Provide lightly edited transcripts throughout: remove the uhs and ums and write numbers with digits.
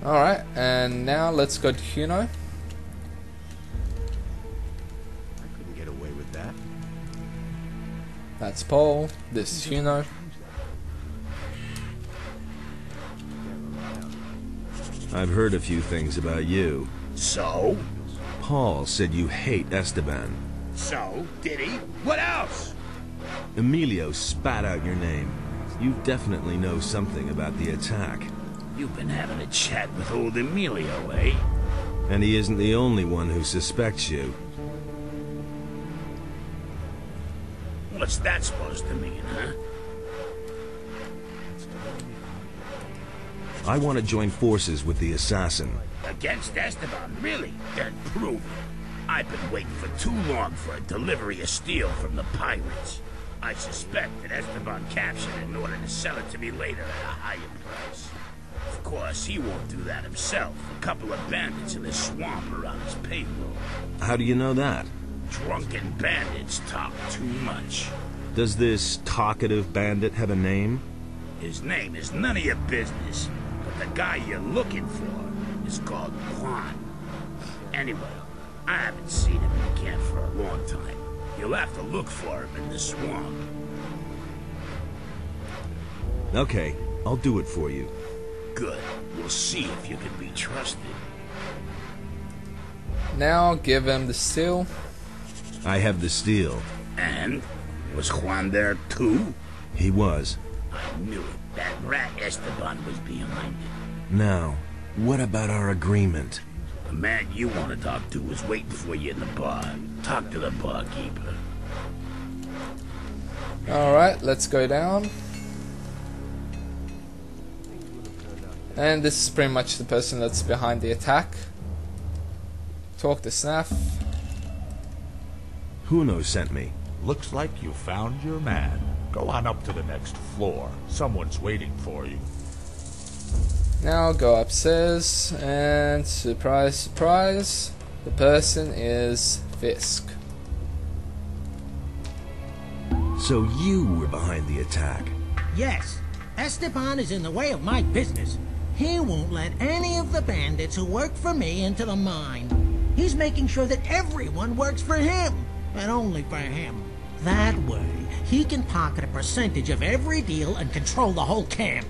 Alright, and now let's go to Huno. I couldn't get away with that. That's Paul. This is Huno. I've heard a few things about you. So? Paul said you hate Esteban. So? Did he? What else? Emilio spat out your name. You definitely know something about the attack. You've been having a chat with old Emilio, eh? And he isn't the only one who suspects you. What's that supposed to mean, huh? I want to join forces with the assassin. Against Esteban, really? Then prove it. I've been waiting for too long for a delivery of steel from the pirates. I suspect that Esteban captured it in order to sell it to me later at a higher price. Of course, he won't do that himself. A couple of bandits in the swamp are on his payroll. How do you know that? Drunken bandits talk too much. Does this talkative bandit have a name? His name is none of your business, but the guy you're looking for is called Juan. Anyway, I haven't seen him in the camp for a long time. You'll have to look for him in the swamp. Okay, I'll do it for you. Good. We'll see if you can be trusted. Now give him the steel. I have the steel. And? Was Juan there too? He was. I knew it. That rat Esteban was behind it. Now, what about our agreement? The man you want to talk to is waiting for you in the bar. Talk to the barkeeper. Alright, let's go down. And this is pretty much the person that's behind the attack. Talk to Snaff. Huno sent me. Looks like you found your man. Go on up to the next floor. Someone's waiting for you. Now go upstairs, and surprise, surprise, the person is Fisk. So you were behind the attack. Yes, Esteban is in the way of my business. He won't let any of the bandits who work for me into the mine. He's making sure that everyone works for him, and only for him. That way, he can pocket a percentage of every deal and control the whole camp.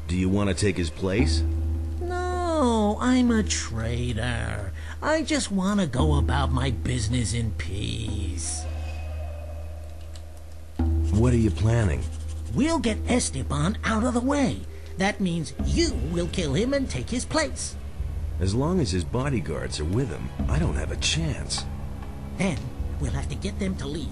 Do you want to take his place? No, I'm a trader. I just want to go about my business in peace. What are you planning? We'll get Esteban out of the way. That means you will kill him and take his place. As long as his bodyguards are with him, I don't have a chance. Then we'll have to get them to leave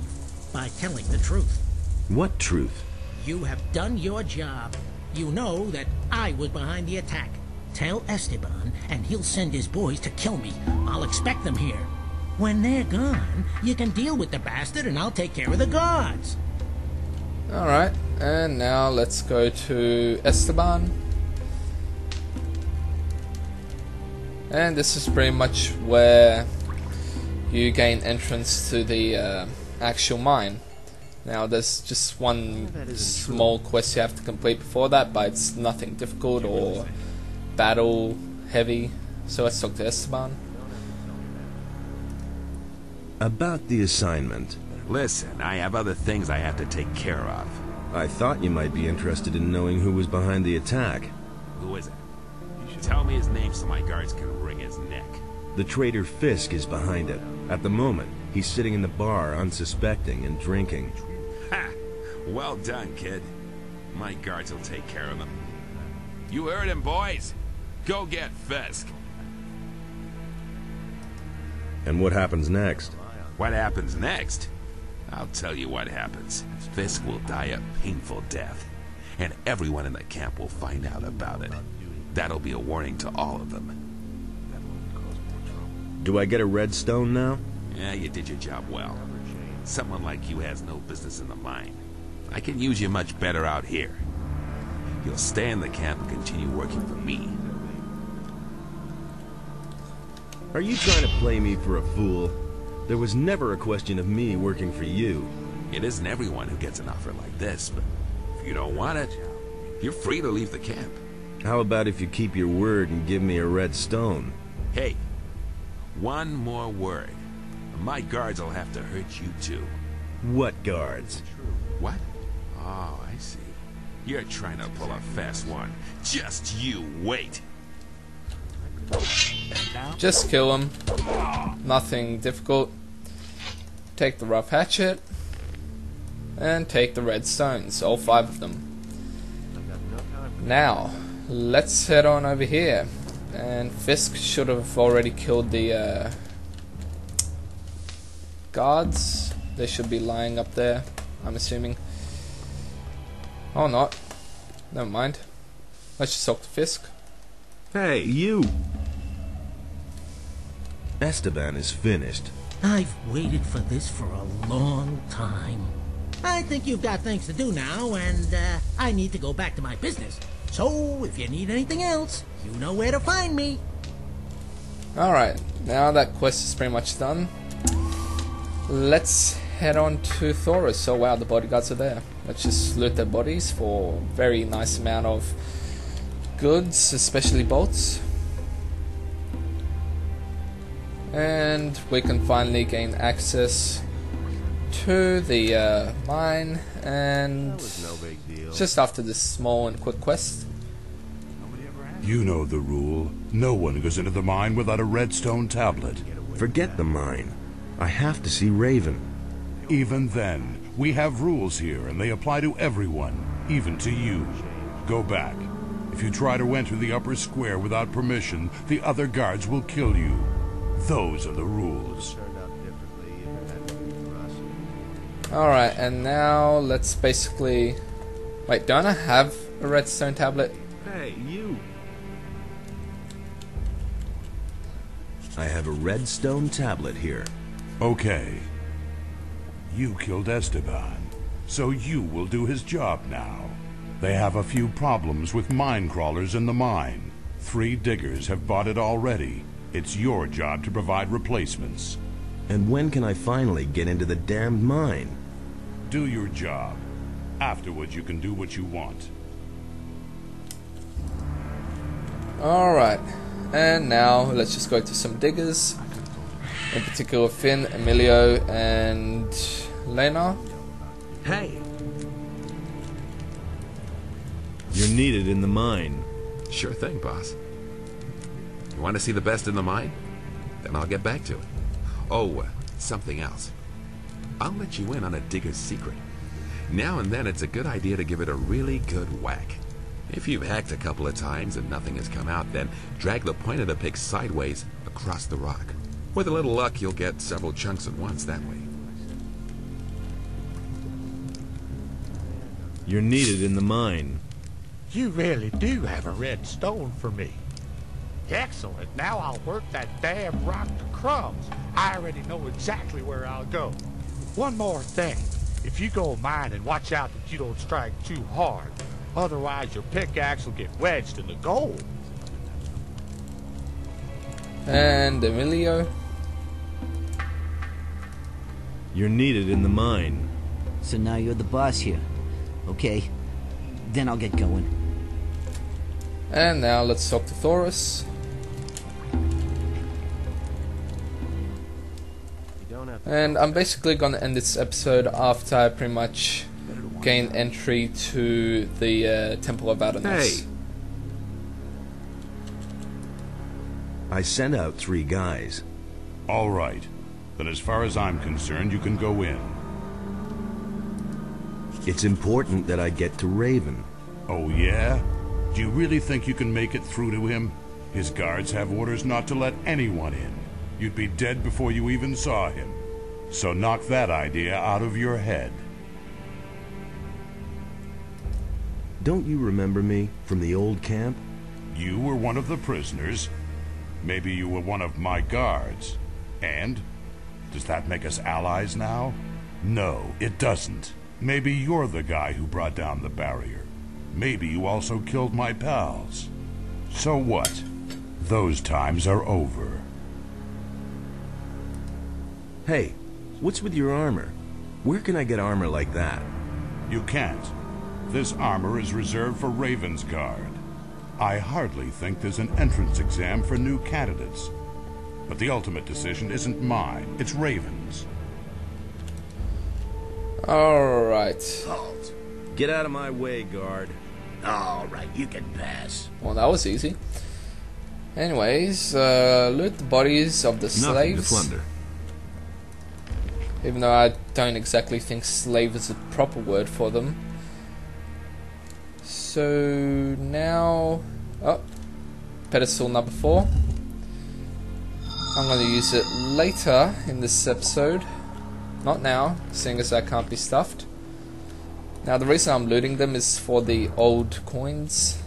by telling the truth. What truth? You have done your job. You know that I was behind the attack. Tell Esteban, and he'll send his boys to kill me. I'll expect them here. When they're gone, you can deal with the bastard, and I'll take care of the guards. Alright, and now let's go to Esteban. And this is pretty much where you gain entrance to the actual mine. Now there's just one small quest you have to complete before that, but it's nothing difficult or battle heavy. So let's talk to Esteban. About the assignment. Listen, I have other things I have to take care of. I thought you might be interested in knowing who was behind the attack. Who is it? Tell me his name so my guards can wring his neck. The traitor Fisk is behind it. At the moment, he's sitting in the bar unsuspecting and drinking. Ha! Well done, kid. My guards will take care of him. You heard him, boys. Go get Fisk. And what happens next? What happens next? I'll tell you what happens. Fisk will die a painful death, and everyone in the camp will find out about it. That'll be a warning to all of them. Do I get a redstone now? Yeah, you did your job well. Someone like you has no business in the mine. I can use you much better out here. You'll stay in the camp and continue working for me. Are you trying to play me for a fool? There was never a question of me working for you. It isn't everyone who gets an offer like this, but if you don't want it, You're free to leave the camp. How about if you keep your word and give me a red stone? Hey, one more word. My guards will have to hurt you too. What guards? What? Oh, I see. You're trying to pull a fast one. Just you wait. Just kill him. Nothing difficult. Take the rough hatchet. And take the red stones. All 5 of them. Now, let's head on over here. And Fisk should have already killed the guards. They should be lying up there, I'm assuming. Or not. Never mind. Let's just talk to Fisk. Hey, you! Esteban is finished. I've waited for this for a long time. I think you've got things to do now, and I need to go back to my business. So, if you need anything else, you know where to find me. Alright, now that quest is pretty much done. Let's head on to Taurus. Oh wow, the bodyguards are there. Let's just loot their bodies for a very nice amount of goods, especially bolts. And we can finally gain access to the mine, and just after this small and quick quest. You know the rule. No one goes into the mine without a redstone tablet. Forget the mine. I have to see Raven. Even then, we have rules here, and they apply to everyone, even to you. Go back. If you try to enter the upper square without permission, the other guards will kill you. Those are the rules. Alright, and now let's basically... Wait, don't I have a redstone tablet? Hey, you! I have a redstone tablet here. Okay. You killed Esteban, so you will do his job now. They have a few problems with mine crawlers in the mine. 3 diggers have bought it already. It's your job to provide replacements. And when can I finally get into the damned mine? Do your job. Afterwards, you can do what you want. Alright, and now let's just go to some diggers. In particular Finn, Emilio, and Lena. Hey! You're needed in the mine. Sure thing, boss. You want to see the best in the mine? Then I'll get back to it. Oh, something else. I'll let you in on a digger's secret. Now and then it's a good idea to give it a really good whack. If you've hacked a couple of times and nothing has come out, then drag the point of the pick sideways across the rock. With a little luck, you'll get several chunks at once that way. You're needed in the mine. You really do have a red stone for me. Excellent. Now I'll work that damn rock to crumbs. I already know exactly where I'll go. One more thing. If you go mining, watch out that you don't strike too hard. Otherwise, your pickaxe will get wedged in the gold. And Emilio. You're needed in the mine. So now you're the boss here. Okay, then I'll get going. And now let's talk to Taurus. And I'm basically going to end this episode after I pretty much gain entry to the Temple of Adonis. Hey! I sent out 3 guys. All right. Then as far as I'm concerned, you can go in. It's important that I get to Raven. Oh, yeah? Do you really think you can make it through to him? His guards have orders not to let anyone in. You'd be dead before you even saw him. So knock that idea out of your head. Don't you remember me from the old camp? You were one of the prisoners. Maybe you were one of my guards. And? Does that make us allies now? No, it doesn't. Maybe you're the guy who brought down the barrier. Maybe you also killed my pals. So what? Those times are over. Hey, what's with your armor? Where can I get armor like that? You can't. This armor is reserved for Raven's Guard. I hardly think there's an entrance exam for new candidates. But the ultimate decision isn't mine, it's Raven's. Alright. Halt. Get out of my way, guard. All right, you can pass. Well, that was easy. Anyways, loot the bodies of the Nothing to slaves. plunder. Even though I don't exactly think slave is a proper word for them. So now... Oh, pedestal number 4. I'm going to use it later in this episode. Not now, seeing as I can't be stuffed. Now the reason I'm looting them is for the old coins.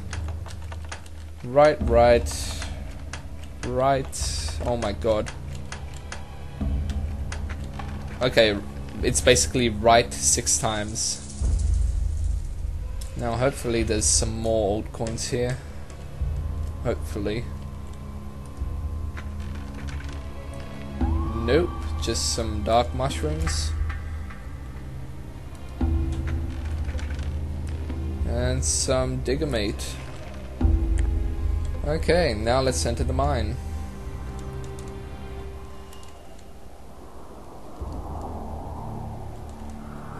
Right. Oh my god. Okay, it's basically right 6 times. Now hopefully there's some more old coins here. Hopefully. Nope, just some dark mushrooms. And some Demise. Okay, now let's enter the mine.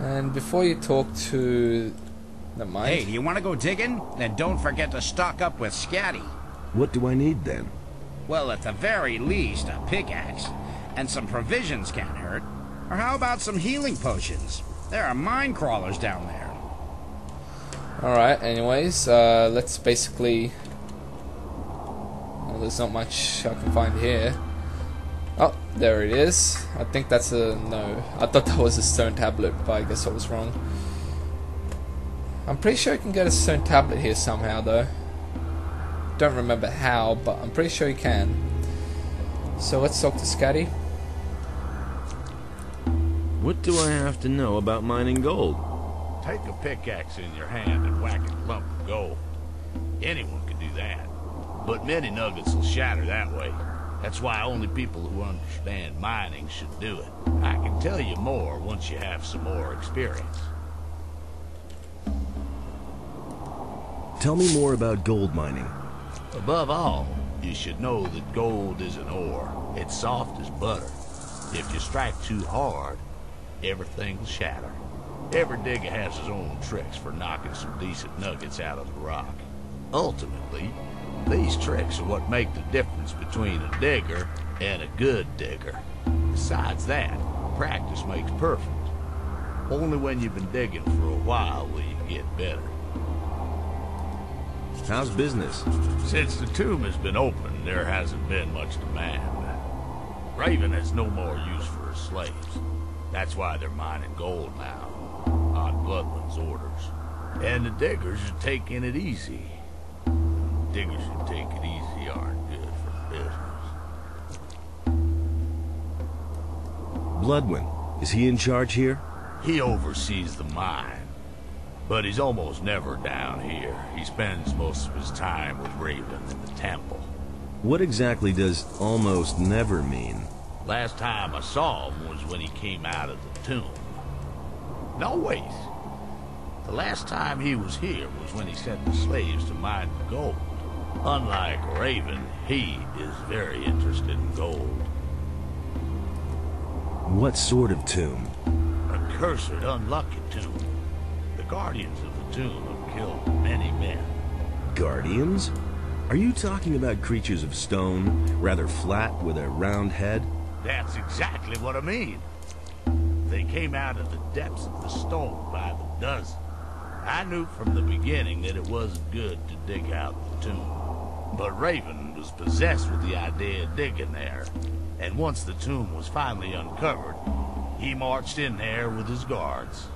And before you talk to the mine... Hey, do you want to go digging? Then don't forget to stock up with Scatty. What do I need then? Well, at the very least, a pickaxe. And some provisions can't hurt. Or how about some healing potions? There are mine crawlers down there. Alright, anyways, let's basically... Well, there's not much I can find here. Oh, there it is. I think that's a... no. I thought that was a stone tablet, but I guess I was wrong. I'm pretty sure you can get a stone tablet here somehow, though. Don't remember how, but I'm pretty sure you can. So let's talk to Scatty. What do I have to know about mining gold? Take a pickaxe in your hand and whack a lump of gold. Anyone can do that. But many nuggets will shatter that way. That's why only people who understand mining should do it. I can tell you more once you have some more experience. Tell me more about gold mining. Above all, you should know that gold is an ore. It's soft as butter. If you strike too hard, everything will shatter. Every digger has his own tricks for knocking some decent nuggets out of the rock. Ultimately, these tricks are what make the difference between a digger and a good digger. Besides that, practice makes perfect. Only when you've been digging for a while will you get better. How's business? Since the tomb has been open, there hasn't been much demand. Raven has no more use for her slaves. That's why they're mining gold now, on Bloodland's orders. And the diggers are taking it easy. Diggers who take it easy aren't good for business. Bloodwind, is he in charge here? He oversees the mine, but he's almost never down here. He spends most of his time with Raven in the temple. What exactly does almost never mean? Last time I saw him was when he came out of the tomb. No, wait. The last time he was here was when he sent the slaves to mine the gold. Unlike Raven, he is very interested in gold. What sort of tomb? A cursed, unlucky tomb. The guardians of the tomb have killed many men. Guardians? Are you talking about creatures of stone, rather flat with a round head? That's exactly what I mean. They came out of the depths of the stone by the dozen. I knew from the beginning that it wasn't good to dig out the tomb. But Raven was possessed with the idea of digging there. And once the tomb was finally uncovered, he marched in there with his guards.